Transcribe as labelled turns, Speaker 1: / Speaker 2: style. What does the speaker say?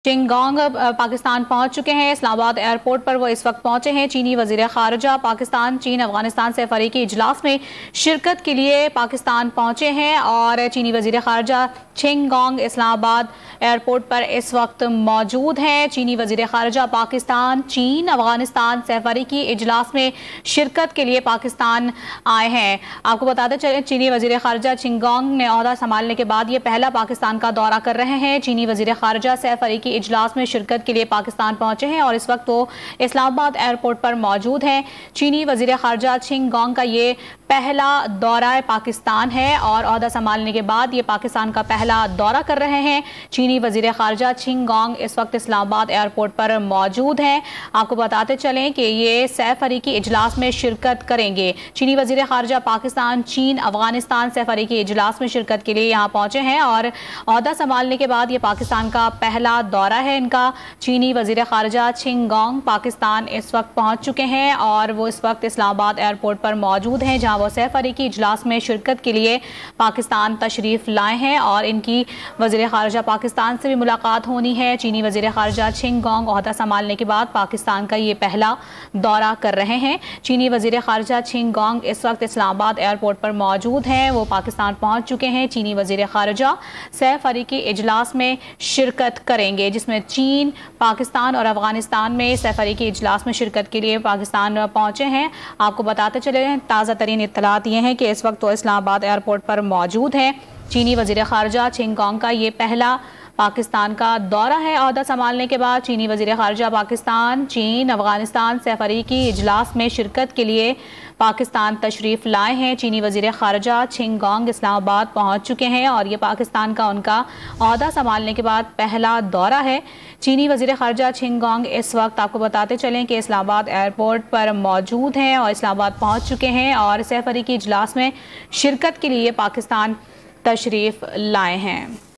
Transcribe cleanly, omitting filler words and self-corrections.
Speaker 1: चिंगोंग पाकिस्तान पहुंच चुके हैं। इस्लामाबाद एयरपोर्ट पर वो इस वक्त पहुंचे हैं। चीनी वजीर खारजा पाकिस्तान चीन अफगानिस्तान से फरीकी इजलास में शिरकत के लिए पाकिस्तान पहुंचे हैं और चीनी वजीर खारजा चिंगोंग इस्लामाबाद एयरपोर्ट पर इस वक्त मौजूद हैं। चीनी वजीर खारजा पाकिस्तान चीन अफगानिस्तान से फरीकी इजलास में शिरकत के लिए पाकिस्तान आए हैं। आपको बताते चले, चीनी वजीर खारजा चिंगोंग ने ओहदा संभालने के बाद ये पहला पाकिस्तान का दौरा कर रहे हैं। चीनी वजीर खारजा से फरीकी इजलास में शिरकत के लिए पाकिस्तान पहुंचे हैं और इस वक्त वो इस्लामाबाद एयरपोर्ट पर मौजूद हैं। चीनी वजीर खारजा चिंगोंग का ये पहला दौरा पाकिस्तान है और ओहदा संभालने के बाद ये पाकिस्तान का पहला दौरा कर रहे हैं। चीनी वजीर खारजा चिंगोंग इस वक्त इस्लामाबाद एयरपोर्ट पर मौजूद हैं। आपको बताते चलें कि ये सह फरीकी इजलास में शिरकत करेंगे। चीनी वजीर खारजा पाकिस्तान चीन अफगानिस्तान सह फरीकी इजलास में शिरकत के लिए यहाँ पहुंचे हैं और ओहदा संभालने के बाद ये पाकिस्तान का पहला दौरा है इनका। चीनी वजीर खारजा चिंगोंग पाकिस्तान इस वक्त पहुंच चुके हैं और वो इस वक्त इस्लामाबाद एयरपोर्ट पर मौजूद हैं, जहां वो सह फरीकी इजलास में शिरकत के लिए पाकिस्तान तशरीफ लाए हैं और इनकी वजीर खारजा पाकिस्तान से भी मुलाकात होनी है। चीनी वजीर खारजा चिंगोंग ओहदा संभालने के बाद पाकिस्तान का ये पहला दौरा कर रहे हैं। चीनी वजीर खारजा चिंगोंग इस वक्त इस्लामाबाद एयरपोर्ट पर मौजूद हैं, वो पाकिस्तान पहुंच चुके हैं। चीनी वजीर खारजा सह फरीकी इजलास में शिरकत करेंगे, जिसमें चीन, पाकिस्तान और अफगानिस्तान में सह फरीकी इजलास में शिरकत के लिए पाकिस्तान पहुंचे हैं। आपको बताते चले, ताज़ा तरीन इत्तलात ये हैं कि इस वक्त तो इस्लामाबाद एयरपोर्ट पर मौजूद हैं। चीनी वजीर खारजा चिंगोंग का ये पहला पाकिस्तान का दौरा है। ओहदा संभालने के बाद चीनी वजीर खारजा पाकिस्तान चीन अफगानिस्तान से फरीकी इजलास में शिरकत के लिए पाकिस्तान तशरीफ़ लाए हैं। चीनी वजीर खारजा चिंगोंग इस्लामाबाद पहुंच चुके हैं और ये पाकिस्तान का उनका ओहदा संभालने के बाद पहला दौरा है। चीनी वजीर खारजा चिंगोंग इस वक्त आपको बताते चलें कि इस्लामाबाद एयरपोर्ट पर मौजूद हैं और इस्लामाबाद पहुंच चुके हैं और सह फरीकी इजलास में शिरकत के लिए पाकिस्तान तशरीफ़ लाए हैं।